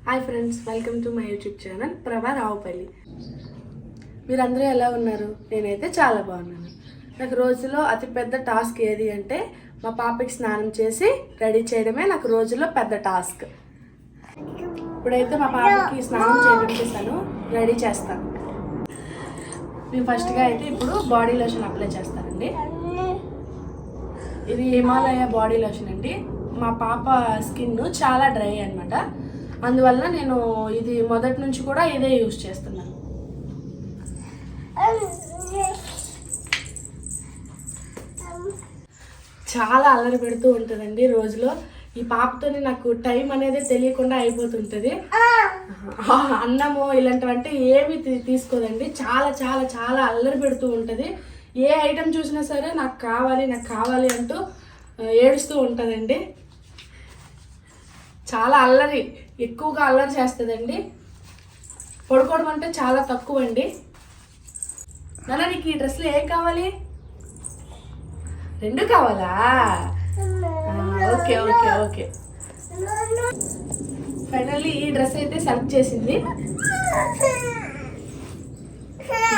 Hi friends, welcome to my YouTube channel ప్రభా రావుపల్లి. మీరందరూ ఎలా ఉన్నారు? నేనైతే చాలా బాగున్నాను. నాకు రోజులో అతిపెద్ద టాస్క్ ఏది అంటే మా పాపకి స్నానం చేసి రెడీ చేయడమే నాకు రోజులో పెద్ద టాస్క్. ఇప్పుడైతే మా పాపకి స్నానం చేయించేస్తాను, రెడీ చేస్తాను. నేను ఫస్ట్గా అయితే ఇప్పుడు బాడీ లోషన్ అప్లై చేస్తానండి. ఇది హిమాలయ బాడీ లోషన్ అండి. మా పాప స్కిన్ చాలా డ్రై అనమాట, అందువల్ల నేను ఇది మొదటి నుంచి కూడా ఇదే యూజ్ చేస్తున్నాను. చాలా అల్లరి పెడుతూ ఉంటుందండి రోజులో. ఈ పాపతోని నాకు టైం అనేది తెలియకుండా అయిపోతుంటుంది. అన్నము ఇలాంటివంటే ఏమి తీసుకోదండి. చాలా చాలా చాలా అల్లరి పెడుతూ ఉంటుంది. ఏ ఐటెం చూసినా సరే నాకు కావాలి అంటూ ఏడుస్తూ ఉంటుందండి. చాలా అల్లరి, ఎక్కువగా అల్లరి చేస్తుందండి. పడుకోవడం అంటే చాలా తక్కువ అండి. నాన్న, నీకు ఈ డ్రెస్లో ఏం కావాలి? రెండు కావాలా? Okay okay okay. ఫైనల్లీ ఈ డ్రెస్ అయితే సెలెక్ట్ చేసింది.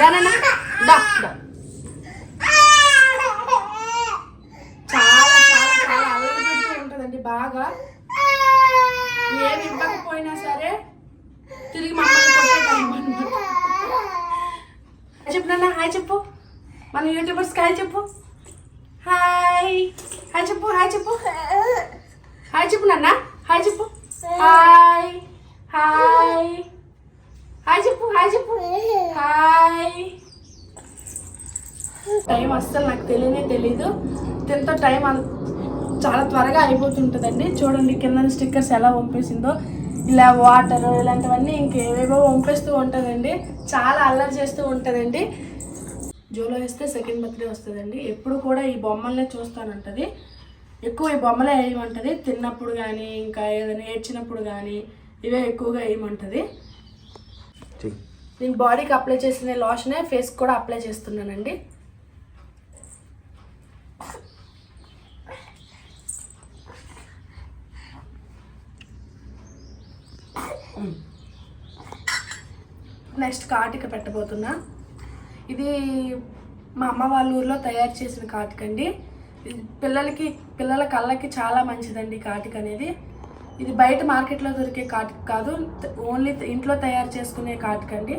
చాలా చాలా చాలా అల్లరి పెడుతూ ఉంటుందండి. బాగా ఏమి ఇవ్వకపోయినా సరే తిరిగి మమ్మల్ని కొట్టేటన్నమాట. చెప్పు నాన్న, హాయ్ చెప్పు. మన యూట్యూబర్స్కి హాయ్ చెప్పు. హాయ్ హాయ్ చెప్పు. హాయ్ చెప్పు నాన్న, హాయ్ చెప్పు. హాయ్ హాయ్ హాయ్ చెప్పు. హాయ్. టైం అస్సలు నాకు తెలీదు. దీంతో టైం చాలా త్వరగా అయిపోతుంటుందండి. చూడండి కింద స్టిక్కర్స్ ఎలా వంపేసిందో. ఇలా వాటర్ ఇలాంటివన్నీ ఇంకేవేవో వంపేస్తూ ఉంటుందండి. చాలా అల్లరి చేస్తూ ఉంటుందండి. జూలో వేస్తే సెకండ్ బర్త్డే వస్తుందండి. ఎప్పుడు కూడా ఈ బొమ్మలనే చూస్తానంటది. ఎక్కువ ఈ బొమ్మలే వేయమంటుంది. తిన్నప్పుడు కానీ ఇంకా ఏదైనా ఏడ్చినప్పుడు కానీ ఇవే ఎక్కువగా వేయమంటుంది. నేను బాడీకి అప్లై చేసిన లోషనే ఫేస్కి కూడా అప్లై చేస్తున్నానండి. నెక్స్ట్ కాటిక పెట్టబోతున్నా. ఇది మా అమ్మ వాళ్ళ ఊర్లో తయారు చేసిన కాటిక అండి. పిల్లల కళ్ళకి చాలా మంచిదండి కాటిక అనేది. ఇది బయట మార్కెట్లో దొరికే కాటిక కాదు, ఓన్లీ ఇంట్లో తయారు చేసుకునే కాటిక అండి.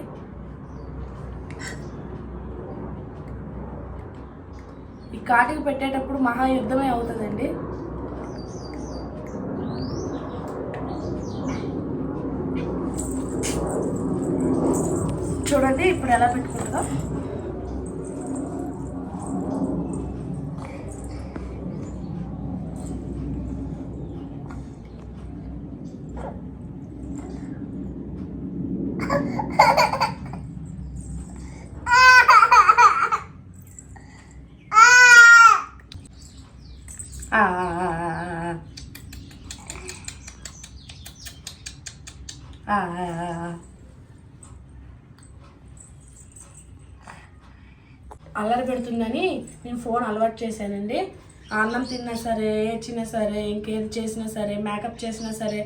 ఈ కాటిక పెట్టేటప్పుడు మహాయుద్ధమే అవుతుందండి. చూడండి ఇప్పుడు ఎలా పెట్టుకుంటుందో. అల్లరి పెడుతుందని నేను ఫోన్ అలవాటు చేశానండి. అన్నం తిన్నా సరే, ఏడ్చినా సరే, ఇంకేది చేసినా సరే, మేకప్ చేసినా సరే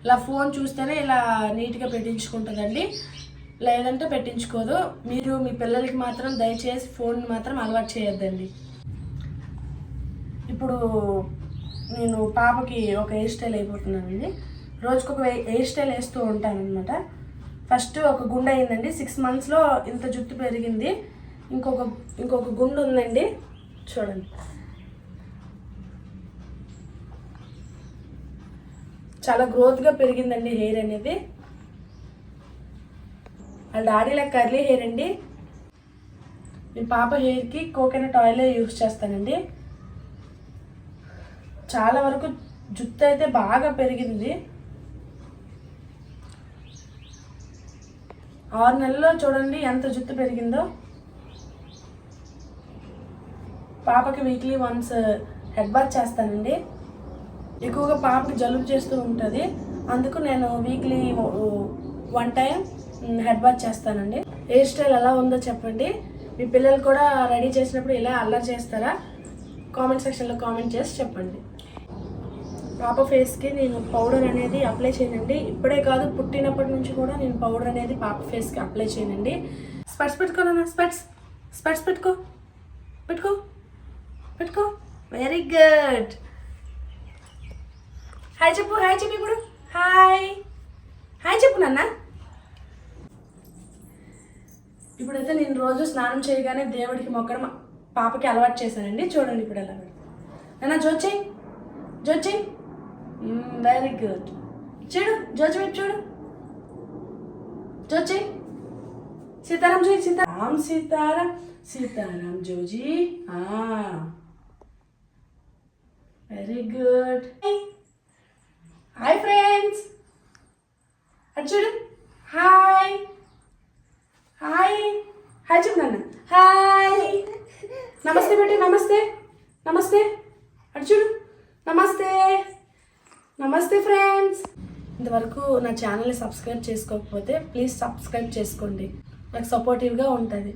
ఇలా ఫోన్ చూస్తేనే ఇలా నీట్గా పెట్టించుకుంటుందండి. లేదంటే పెట్టించుకోదు. మీరు మీ పిల్లలకి మాత్రం దయచేసి ఫోన్ మాత్రం అలవాటు చేయొద్దండి. ఇప్పుడు నేను పాపకి ఒక హెయిర్ స్టైల్ అయిపోతున్నానండి. రోజుకొక హెయిర్ స్టైల్ వేస్తూ ఉంటానన్నమాట. ఫస్ట్ ఒక గుండె అయిందండి. 6 monthsలో ఇంత జుట్టు పెరిగింది. ఇంకొక గుండు ఉందండి. చూడండి, చాలా గ్రోత్గా పెరిగిందండి హెయిర్ అనేది. వాళ్ళ డాడీలా కర్లీ హెయిర్ అండి. మీ పాప హెయిర్కి కోకోనట్ ఆయిల్ యూస్ చేస్తానండి. చాలా వరకు జుట్టు అయితే బాగా పెరిగింది. 6 నెలల్లో చూడండి ఎంత జుట్టు పెరిగిందో. పాపకి వీక్లీ వన్స్ హెడ్ బాత్ చేస్తానండి. ఎక్కువగా పాపకి జలుబు చేస్తూ ఉంటుంది, అందుకు నేను వీక్లీ 1 time హెడ్ బాత్ చేస్తానండి. హెయిర్ స్టైల్ ఎలా ఉందో చెప్పండి. మీ పిల్లలు కూడా రెడీ చేసినప్పుడు ఇలా అల్లరి చేస్తారా? కామెంట్ సెక్షన్లో కామెంట్ చేసి చెప్పండి. పాప ఫేస్కి నేను పౌడర్ అనేది అప్లై చేయనండి. ఇప్పుడే కాదు, పుట్టినప్పటి నుంచి కూడా నేను పౌడర్ అనేది పాప ఫేస్కి అప్లై చేయనండి. స్పెట్స్ పెట్టుకోనా? స్పెట్స్ పెట్టుకో పెట్టుకో పెట్టుకో. Very good. హాయ్ చెప్పు ఇప్పుడు. హాయ్ చెప్పు నాన్న. ఇప్పుడైతే నేను రోజు స్నానం చేయగానే దేవుడికి మొక్కడం పాపకి అలవాటు చేశానండి. చూడండి ఇప్పుడు ఎలా నాన్న. జోచేయి. Very good. చూడు జోచి వైపు చూడు. జోచేయి. సీతారాం జోయి. సీతారాం జోజీ. Very good. Hi friends. అది చూడు. హాయ్ చెప్పు నాన్న. హాయ్. నమస్తే బేటి. నమస్తే. అటు చూడు. నమస్తే ఫ్రెండ్స్. ఇంతవరకు నా ఛానల్ని సబ్స్క్రైబ్ చేసుకోకపోతే ప్లీజ్ సబ్స్క్రైబ్ చేసుకోండి. నాకు సపోర్టివ్గా ఉంటుంది.